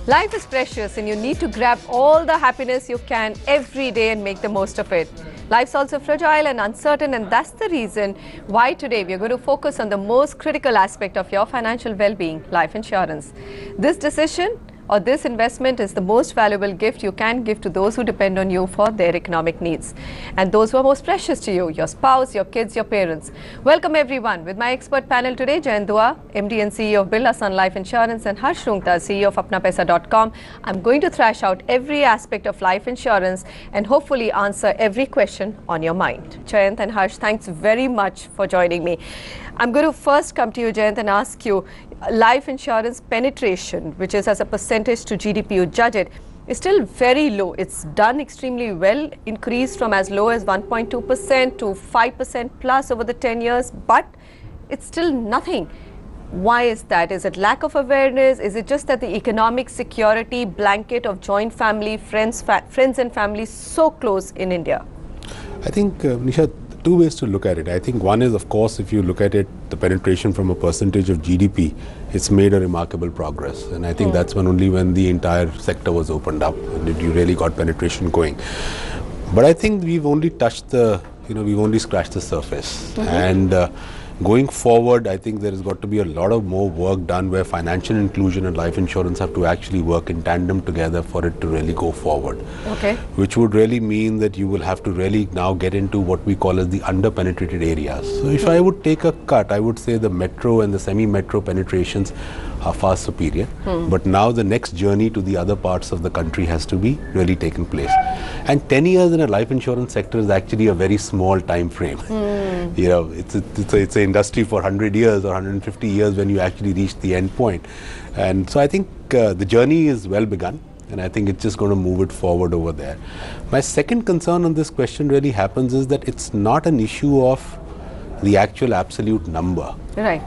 Life is precious and you need to grab all the happiness you can every day and make the most of it. Life's also fragile and uncertain, and that's the reason why today we are going to focus on the most critical aspect of your financial well-being, life insurance. This decision or this investment is the most valuable gift you can give to those who depend on you for their economic needs, and those who are most precious to you, your spouse, your kids, your parents. Welcome everyone. With my expert panel today, Jayant Dua, MD and CEO of Birla Sun Life Insurance, and Harsh Rungta, CEO of ApnaPaisa.com. I'm going to thrash out every aspect of life insurance and hopefully answer every question on your mind. Jayant and Harsh, thanks very much for joining me. I'm going to first come to you, Jayant, and ask you, life insurance penetration, which is as a percentage to GDP, you judge it, is still very low. It's done extremely well, increased from as low as 1.2% to 5% plus over the 10 years, but it's still nothing. Why is that? Is it lack of awareness? Is it just that the economic security blanket of joint family, friends and family so close in India? I think, Nisha, two ways to look at it. I think one is, of course, if you look at it, the penetration from a percentage of GDP, it's made a remarkable progress. And I think that's only when the entire sector was opened up and you really got penetration going. But I think we've only touched the, we've only scratched the surface. And going forward, I think there has got to be a lot of more work done where financial inclusion and life insurance have to actually work in tandem together for it to really go forward. Okay. Which would really mean that you will have to really now get into what we call as the under-penetrated areas. So if I would take a cut, I would say the metro and the semi-metro penetrations are far superior. But now the next journey to the other parts of the country has to be really taken place. And 10 years in a life insurance sector is actually a very small time frame. It's an industry for 100 years or 150 years when you actually reach the end point. And so I think the journey is well begun, and I think it's just going to move it forward over there. My second concern on this question really happens is that it's not an issue of the actual absolute number. Right.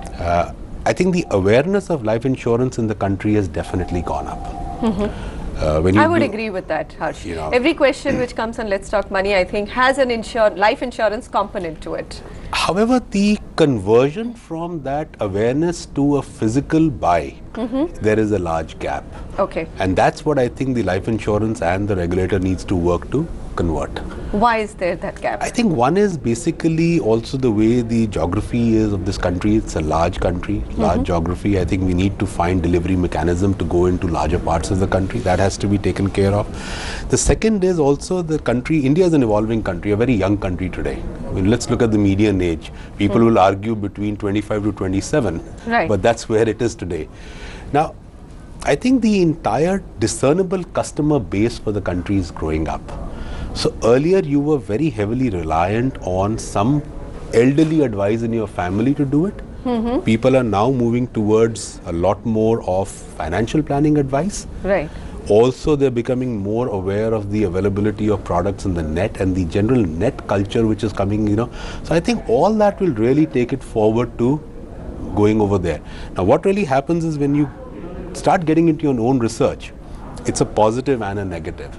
I think the awareness of life insurance in the country has definitely gone up. I would agree with that, Harsh. Every question which comes on Let's Talk Money, I think, has an life insurance component to it. However, the conversion from that awareness to a physical buy, there is a large gap. Okay. And that's what I think the life insurance and the regulator needs to work to convert. Why is there that gap? I think one is basically also the way the geography is of this country. It's a large country, large geography. I think we need to find delivery mechanism to go into larger parts of the country. That has to be taken care of. The second is also the country. India is an evolving country, a very young country today. I mean, let's look at the median age. People will argue between 25 to 27, but that's where it is today. Now, I think the entire discernible customer base for the country is growing up. So earlier you were very heavily reliant on some elderly advice in your family to do it. People are now moving towards a lot more of financial planning advice. Right. Also, they're becoming more aware of the availability of products in the net and the general net culture which is coming, So I think all that will really take it forward to going over there. Now, what really happens is when you start getting into your own research, it's a positive and a negative.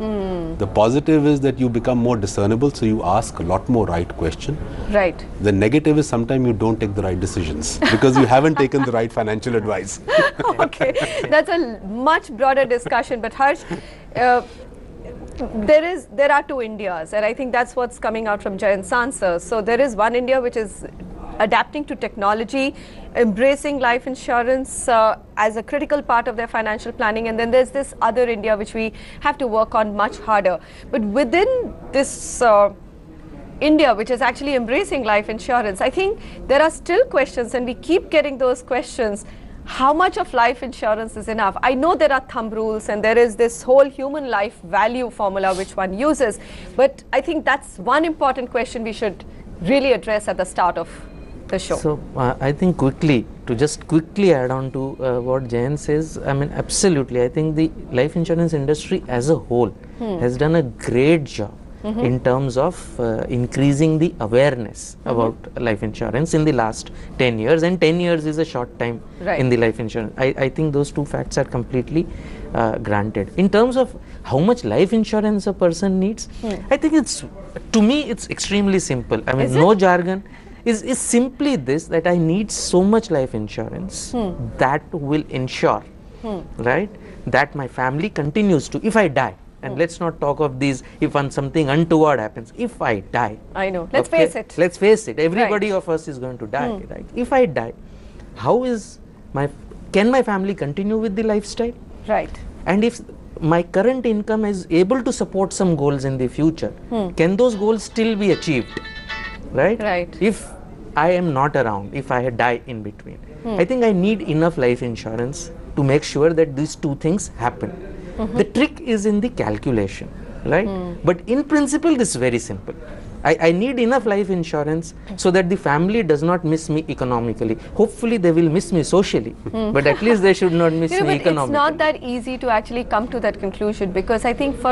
The positive is that you become more discernible, so you ask a lot more right questions. Right. The negative is sometimes you don't take the right decisions because you haven't taken the right financial advice. Okay, that's a much broader discussion. But Harsh, there are two Indias, and I think that's what's coming out from Jayant's answer. So there is one India which is adapting to technology, embracing life insurance as a critical part of their financial planning, and then there's this other India which we have to work on much harder. But within this India which is actually embracing life insurance, I think there are still questions, and we keep getting those questions. How much of life insurance is enough? I know there are thumb rules and there is this whole human life value formula which one uses, but I think that's one important question we should really address at the start of the show. So I think just quickly add on to what Jayant says, I mean, absolutely, I think the life insurance industry as a whole has done a great job in terms of increasing the awareness about life insurance in the last 10 years, and 10 years is a short time in the life insurance. I think those two facts are completely granted. In terms of how much life insurance a person needs, I think to me it's extremely simple. I mean, no jargon. Is simply this, that I need so much life insurance that will ensure, right, that my family continues to, if I die, and let's not talk of these, if something untoward happens, if I die. I know. Let's face it. Let's face it. Everybody of us is going to die, right? If I die, can my family continue with the lifestyle? Right. And if my current income is able to support some goals in the future, can those goals still be achieved? Right? Right. If I am not around, if I die in between, I think I need enough life insurance to make sure that these two things happen. The trick is in the calculation, right? But in principle, this is very simple. I need enough life insurance so that the family does not miss me economically. Hopefully, they will miss me socially, but at least they should not miss me but economically. it's not that easy to actually come to that conclusion, because I think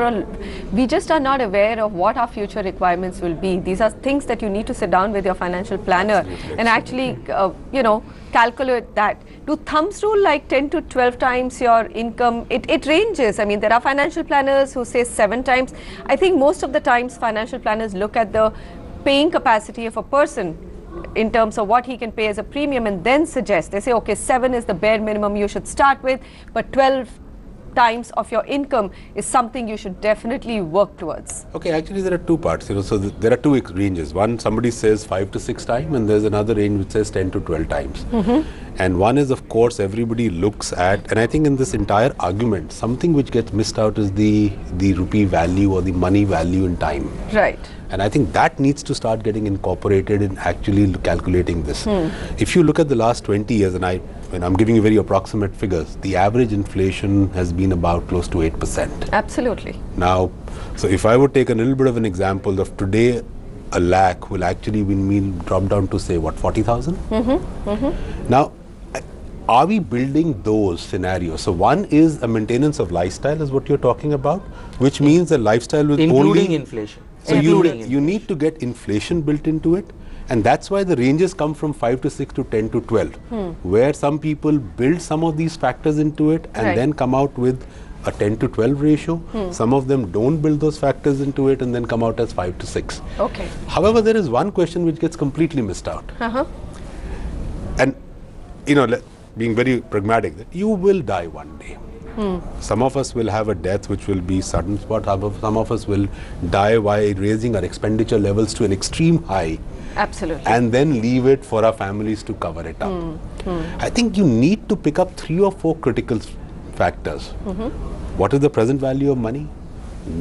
we just are not aware of what our future requirements will be. These are things that you need to sit down with your financial planner and actually, calculate that. Do thumbs rule like 10 to 12 times your income? It ranges. I mean, there are financial planners who say 7 times. I think most of the times financial planners look at the paying capacity of a person in terms of what he can pay as a premium and then suggest. They say, okay, 7 is the bare minimum you should start with, but 12 times of your income is something you should definitely work towards. Okay, actually there are two parts, so there are two ranges. One, somebody says 5 to 6 times, and there's another range which says 10 to 12 times. And one is, of course, everybody looks at, and I think in this entire argument, something which gets missed out is the rupee value or the money value in time. Right. And I think that needs to start getting incorporated in actually calculating this. If you look at the last 20 years, and I'm giving you very approximate figures, the average inflation has been about close to 8%. Absolutely. Now, so if I would take a little bit of an example of today, a lakh will actually mean drop down to say what, 40,000? Now, are we building those scenarios? So one is a maintenance of lifestyle is what you're talking about, which means a lifestyle with including only inflation. So you need to get inflation built into it, and that's why the ranges come from 5 to 6 to 10 to 12, where some people build some of these factors into it and then come out with a 10 to 12 ratio. Some of them don't build those factors into it and then come out as 5 to 6. Okay. However, there is one question which gets completely missed out. And, being very pragmatic, that you will die one day. Some of us will have a death which will be sudden spot. Some of us will die while raising our expenditure levels to an extreme high. Absolutely. And then leave it for our families to cover it up. I think you need to pick up 3 or 4 critical factors. What is the present value of money?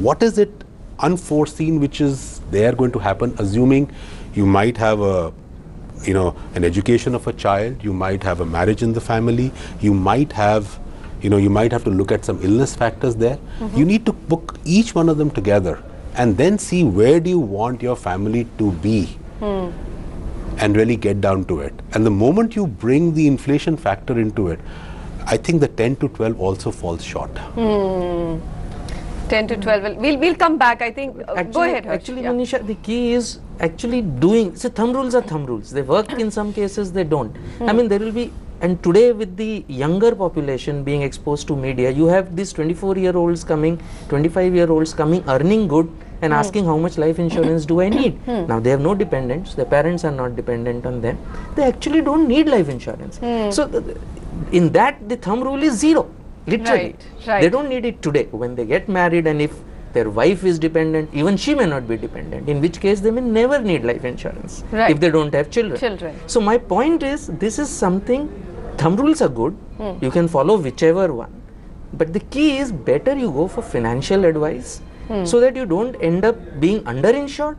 What is it unforeseen which is there going to happen, assuming you might have an education of a child, you might have a marriage in the family, you might have to look at some illness factors there. You need to book each one of them together and then see where do you want your family to be and really get down to it. And the moment you bring the inflation factor into it, I think the 10 to 12 also falls short. 10 to 12. We'll come back, I think. Go ahead, Harsh. Actually, Manisha, the key is actually doing. So thumb rules are thumb rules. They work in some cases, they don't. I mean, there will be, and today with the younger population being exposed to media, you have these 24-year-olds coming, 25-year-olds coming, earning good and asking how much life insurance do I need. Now, they have no dependents. Their parents are not dependent on them. They actually don't need life insurance. So, in that, the thumb rule is 0. Literally. Right. They don't need it today. When they get married and if their wife is dependent, even she may not be dependent, in which case they may never need life insurance if they don't have children. So my point is, this is something, thumb rules are good, you can follow whichever one, but the key is better you go for financial advice so that you don't end up being underinsured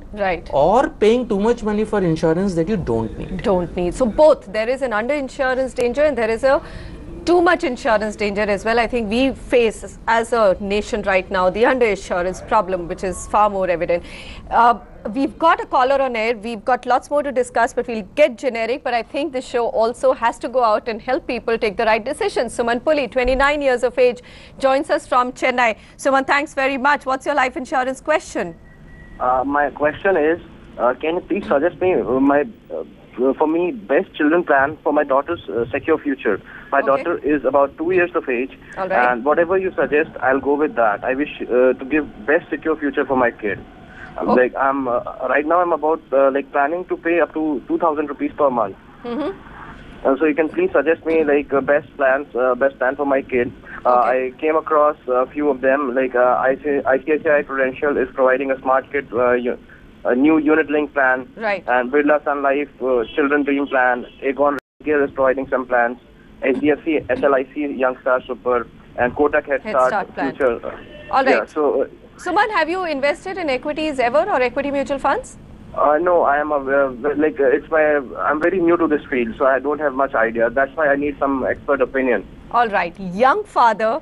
or paying too much money for insurance that you don't need. So both, there is an underinsurance danger and there is a too much insurance danger as well. I think we face as a nation right now the underinsurance problem, which is far more evident. We've got a caller on air. We've got lots more to discuss, but we'll get generic. But I think the show also has to go out and help people take the right decisions. Suman Puli, 29 years of age, joins us from Chennai. Suman, thanks very much. What's your life insurance question? My question is, can you please suggest me for me best children plan for my daughter's secure future? My daughter is about 2 years of age, and whatever you suggest, I'll go with that. I wish to give best secure future for my kid. Like I'm right now, I'm about planning to pay up to 2,000 rupees per month. So you can please suggest me best plan for my kid. I came across a few of them, like ICICI Prudential is providing a Smart Kid, a new unit-linked plan, Right. and Birla Sun Life Children Dream Plan. Aegon Care is providing some plans. HDFC SLIC Young Star Super and Kotak Head Start plan. Future. All right. Yeah, so. Suman, have you invested in equities ever or equity mutual funds? No, I am I'm very new to this field, so I don't have much idea. That's why I need some expert opinion. All right. Young father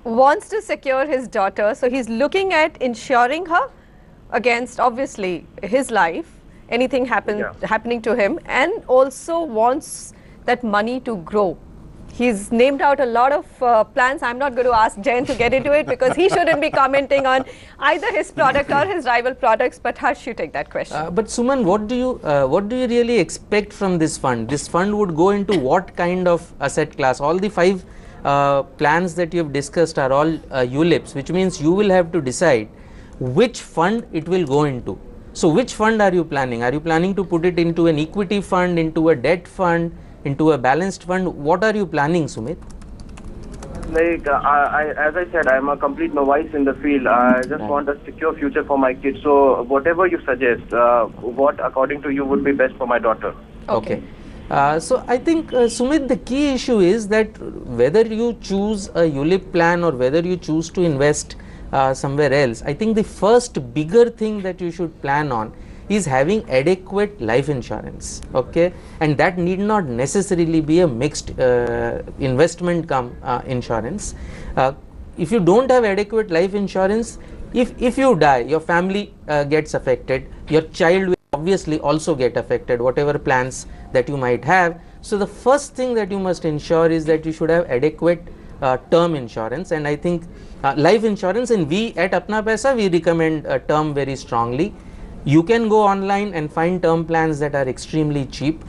wants to secure his daughter, so he's looking at insuring her against obviously his life, anything happening to him, and also wants that money to grow. He's named out a lot of plans. I'm not going to ask Jen to get into it because he shouldn't be commenting on either his product or his rival products. But Harsh, you take that question. But Suman, what do you really expect from this fund? This fund would go into what kind of asset class? All the 5 plans that you have discussed are all ULIPs, which means you will have to decide which fund it will go into. So which fund are you planning? Are you planning to put it into an equity fund, into a debt fund, into a balanced fund? What are you planning, Sumit? Like as I said, I'm a complete novice in the field. I just want a secure future for my kids. So whatever you suggest, what according to you would be best for my daughter? Okay. So I think Sumit, the key issue is that whether you choose a ULIP plan or whether you choose to invest somewhere else, I think the first bigger thing that you should plan on is having adequate life insurance, okay, and that need not necessarily be a mixed investment cum insurance. If you don't have adequate life insurance, if you die, your family gets affected, your child will obviously also get affected, whatever plans that you might have. So the first thing that you must ensure is that you should have adequate term insurance, and I think life insurance, and we at Apna Paisa, we recommend term very strongly. You can go online and find term plans that are extremely cheap.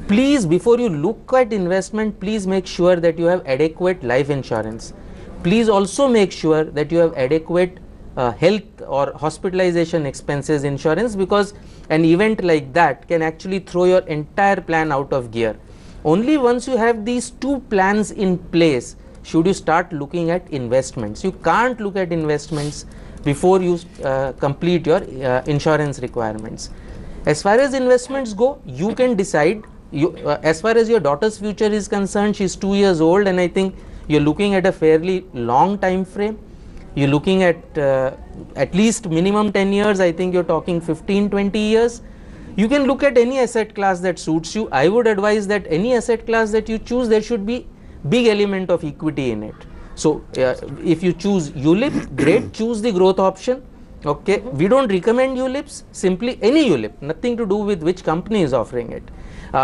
Please, before you look at investment, please make sure that you have adequate life insurance. Please also make sure that you have adequate health or hospitalization expenses insurance, because an event like that can actually throw your entire plan out of gear. Only once you have these 2 plans in place should you start looking at investments. You can't look at investments before you complete your insurance requirements. As far as investments go, you can decide. As far as your daughter's future is concerned, she's 2 years old, and I think you're looking at a fairly long time frame. You're looking at least minimum 10 years. I think you're talking 15-20 years. You can look at any asset class that suits you. I would advise that any asset class that you choose, there should be big element of equity in it. So if you choose ULIP, great, choose the growth option. Okay, we don't recommend ULIPs, simply any ULIP, nothing to do with which company is offering it.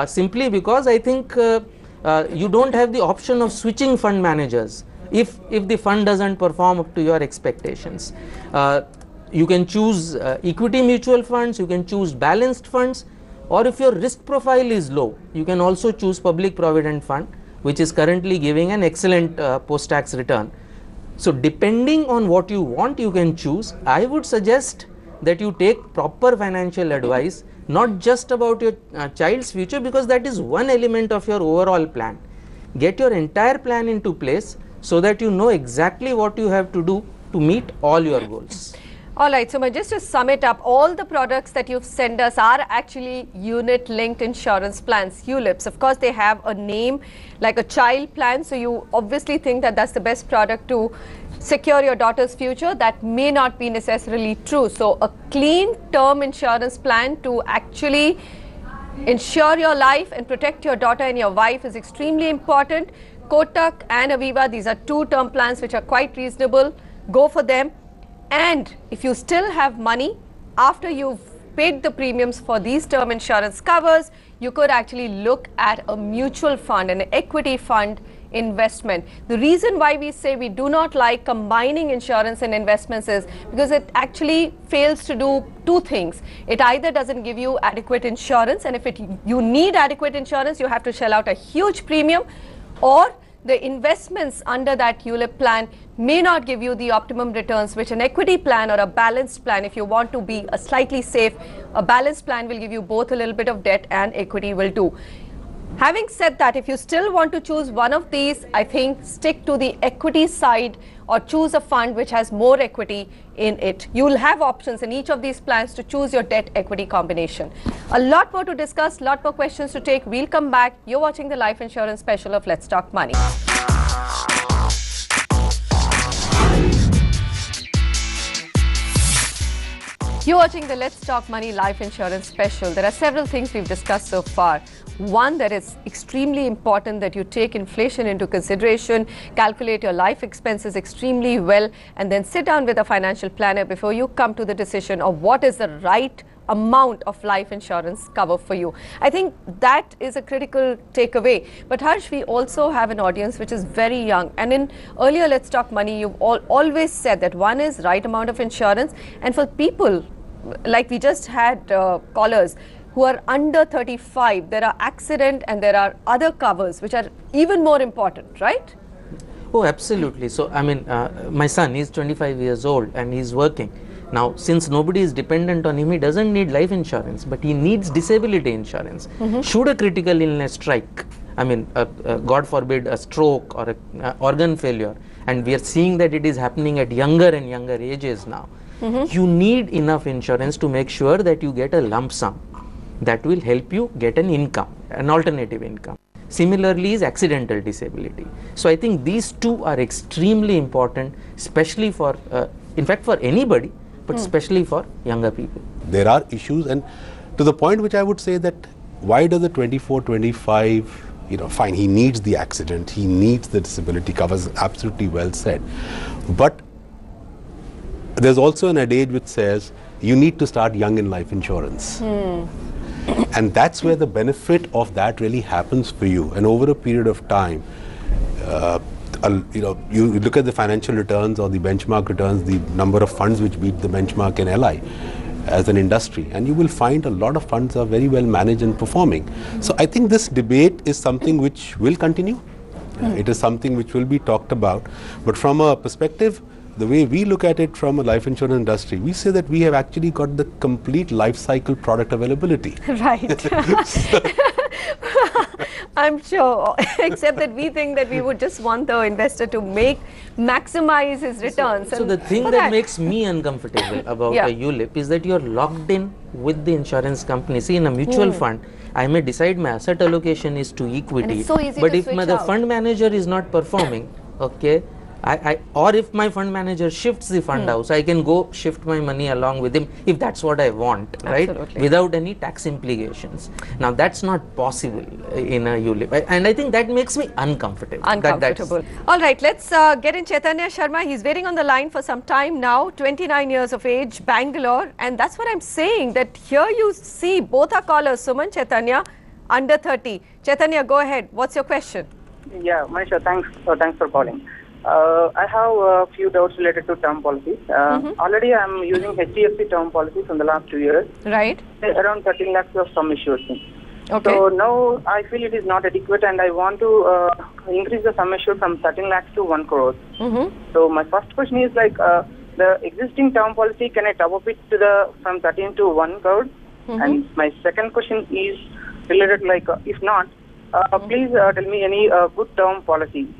Simply because I think you don't have the option of switching fund managers if the fund doesn't perform up to your expectations. You can choose equity mutual funds, you can choose balanced funds, or if your risk profile is low, you can also choose public provident fund, which is currently giving an excellent post-tax return. So depending on what you want, you can choose. I would suggest that you take proper financial advice, not just about your child's future, because that is one element of your overall plan. Get your entire plan into place so that you know exactly what you have to do to meet all your goals. All right, so just to sum it up, all the products that you've sent us are actually unit-linked insurance plans, ULIPs. Of course, they have a name like a child plan, so you obviously think that that's the best product to secure your daughter's future. That may not be necessarily true. So a clean term insurance plan to actually ensure your life and protect your daughter and your wife is extremely important. Kotak and Aviva, these are 2 term plans which are quite reasonable. Go for them. And if you still have money after you've paid the premiums for these term insurance covers, you could actually look at a mutual fund, an equity fund investment. The reason why we say we do not like combining insurance and investments is because it actually fails to do 2 things. It either doesn't give you adequate insurance, and if you need adequate insurance, you have to shell out a huge premium, or the investments under that ULIP plan may not give you the optimum returns which an equity plan or a balanced plan, if you want to be a slightly safe, a balanced plan will give you both a little bit of debt and equity will do. Having said that, if you still want to choose one of these, I think stick to the equity side or choose a fund which has more equity in it. You will have options in each of these plans to choose your debt equity combination. A lot more to discuss, lot more questions to take. We'll come back. You're watching the life insurance special of Let's Talk Money. You're watching the Let's Talk Money Life Insurance Special. There are several things we've discussed so far. One, that is extremely important that you take inflation into consideration, calculate your life expenses extremely well, and then sit down with a financial planner before you come to the decision of what is the right amount of life insurance cover for you. I think that is a critical takeaway. But Harsh, we also have an audience which is very young. And in earlier Let's Talk Money, you've always said that one is right amount of insurance. And for people, like we just had callers who are under 35, there are accident and there are other covers which are even more important, right? Oh, absolutely. So, I mean, my son is 25 years old and he's working. Now, since nobody is dependent on him, he doesn't need life insurance, but he needs disability insurance. Should a critical illness strike, I mean, God forbid, a stroke or an organ failure, and we are seeing that it is happening at younger and younger ages now, you need enough insurance to make sure that you get a lump sum that will help you get an income, an alternative income. Similarly is accidental disability. So I think these two are extremely important, especially for, in fact for anybody, but especially for younger people. There are issues, and to the point which I would say that why does a 24, 25, fine, he needs the accident, he needs the disability covers, absolutely well said. But there's also an adage which says you need to start young in life insurance. And that's where the benefit of that really happens for you. And over a period of time, you look at the financial returns or the benchmark returns, the number of funds which beat the benchmark in LI as an industry, and you will find a lot of funds are very well managed and performing. So I think this debate is something which will continue. It is something which will be talked about. But from a perspective, the way we look at it from a life insurance industry, we say that we have actually got the complete life cycle product availability. Right. I'm sure, except that we think that we would just want the investor to maximize his returns. So the thing that makes me uncomfortable about a ULIP is that you're locked in with the insurance company. See, in a mutual fund, I may decide my asset allocation is to equity, it's so easy but to if switch the out. fund manager is not performing, okay, or if my fund manager shifts the fund house, I can go shift my money along with him if that's what I want, right? Without any tax implications. Now that's not possible in a ULIP, and I think that makes me uncomfortable. All right, let's get in Chaitanya Sharma. He's waiting on the line for some time now, 29 years of age, Bangalore, and that's what I'm saying, that here you see both our callers, Suman, Chaitanya, under 30. Chaitanya, go ahead. What's your question? Yeah, Manisha, thanks for calling. I have a few doubts related to term policies. Already I'm using HDFC term policies in the last 2 years. Right. Around 13 lakhs of sum assured. Okay. So now I feel it is not adequate and I want to increase the sum assured from 13 lakhs to 1 crore. So my first question is like the existing term policy, can I top up it to from 13 to 1 crore? And my second question is related like if not, please tell me any good term policy.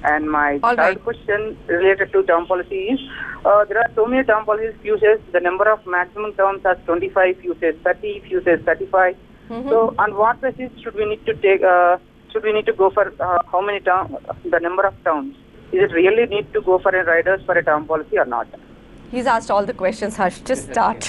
And my third question related to term policy is, there are so many term policies, few says the number of maximum terms as 25, few says 30, few says 35. So on what basis should we need to take, should we need to go for how many terms, the number of terms? Is it really need to go for a riders for a term policy or not? He's asked all the questions, Harsh. Just start.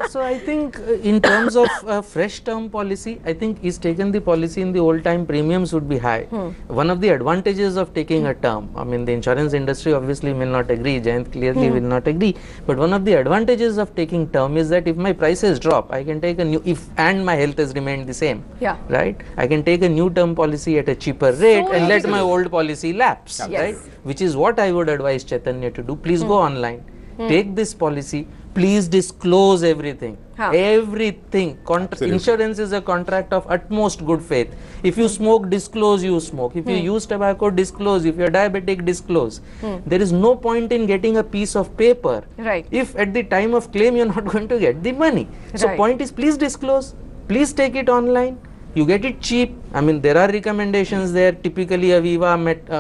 So I think in terms of fresh term policy, I think he's taken the policy in the old time, premiums would be high. One of the advantages of taking a term, I mean the insurance industry obviously will not agree, Jayant clearly will not agree, but one of the advantages of taking term is that if my prices drop, I can take a new, and my health has remained the same, right? I can take a new term policy at a cheaper rate and let my old policy lapse, right? Which is what I would advise Chaitanya to do. Please go online. Take this policy, please disclose everything. Everything. Insurance is a contract of utmost good faith. If you smoke, disclose you smoke. If you use tobacco, disclose. If you're diabetic, disclose. There is no point in getting a piece of paper if at the time of claim you're not going to get the money. So point is, please disclose, please take it online, You get it cheap. I mean, there are recommendations there, typically Aviva,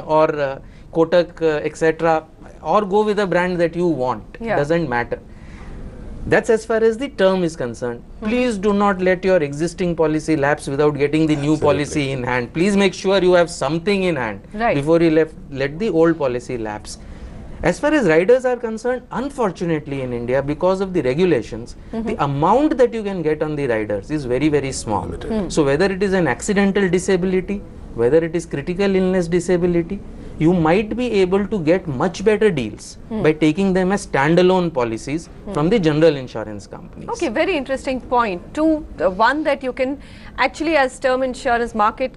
or Kotak, etc. Or go with a brand that you want. Doesn't matter. That's as far as the term is concerned. Please do not let your existing policy lapse without getting the new policy in hand. Please make sure you have something in hand before you let the old policy lapse. As far as riders are concerned, unfortunately in India, because of the regulations, the amount that you can get on the riders is very, very small. So whether it is an accidental disability, whether it is critical illness disability, you might be able to get much better deals by taking them as standalone policies from the general insurance companies. Okay, very interesting point. Two, one that you can actually, as term insurance market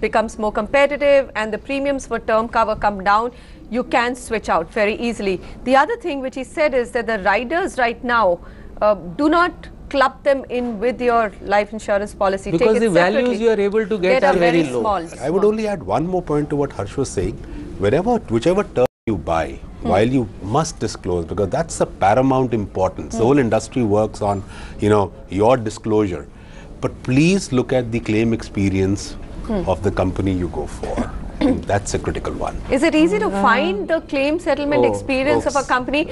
becomes more competitive and the premiums for term cover come down, you can switch out very easily. The other thing which he said is that the riders right now do not club them in with your life insurance policy. Because the values you are able to get are very low. I would only add one more point to what Harsh was saying. Whichever term you buy, while you must disclose, because that's the paramount importance. The whole industry works on, your disclosure. But please look at the claim experience of the company you go for. That's a critical one. Is it easy to find the claim settlement experience of a company?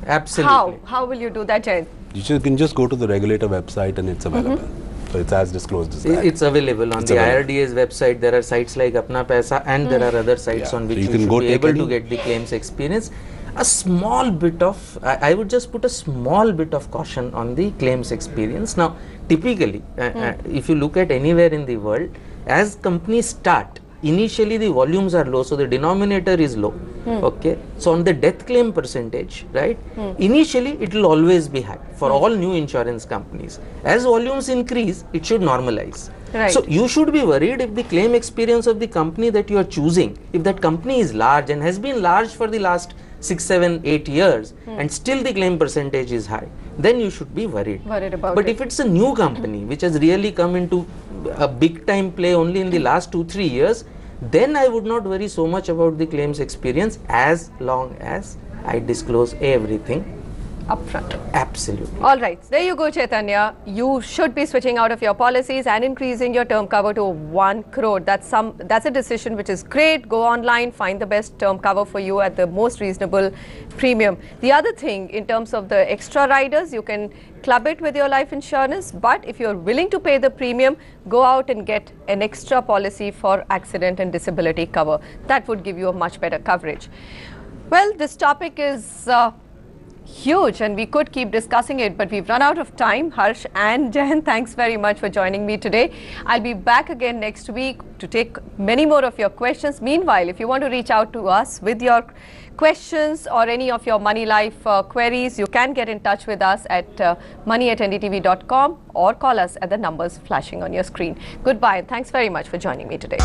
Absolutely. How will you do that, Jayant? You can just go to the regulator website and it's available. So it's as disclosed as that. It's available on the IRDA's website. There are sites like Apna Paisa and there are other sites on which you should be able to get the claims experience. A small bit of, I would just put a small bit of caution on the claims experience. Now, typically, if you look at anywhere in the world, as companies start, initially the volumes are low, so the denominator is low. Okay, so on the death claim percentage, right, initially it will always be high for all new insurance companies. As volumes increase, it should normalize. So you should be worried if the claim experience of the company that you are choosing, if that company is large and has been large for the last 6, 7, 8 years and still the claim percentage is high, then you should be worried about it. But if it's a new company which has really come into a big time play only in the last 2-3 years, then I would not worry so much about the claims experience as long as I disclose everything upfront. Absolutely. All right, there you go, Chaitanya. You should be switching out of your policies and increasing your term cover to 1 crore. That's a decision which is great. Go online, find the best term cover for you at the most reasonable premium. The other thing, in terms of the extra riders, you can club it with your life insurance, but if you're willing to pay the premium, go out and get an extra policy for accident and disability cover. That would give you a much better coverage. Well, this topic is huge and we could keep discussing it, but we've run out of time. Harsh and Jayant, thanks very much for joining me today. I'll be back again next week to take many more of your questions. Meanwhile, if you want to reach out to us with your questions or any of your money life queries, you can get in touch with us at money@ndtv.com or call us at the numbers flashing on your screen. Goodbye and thanks very much for joining me today.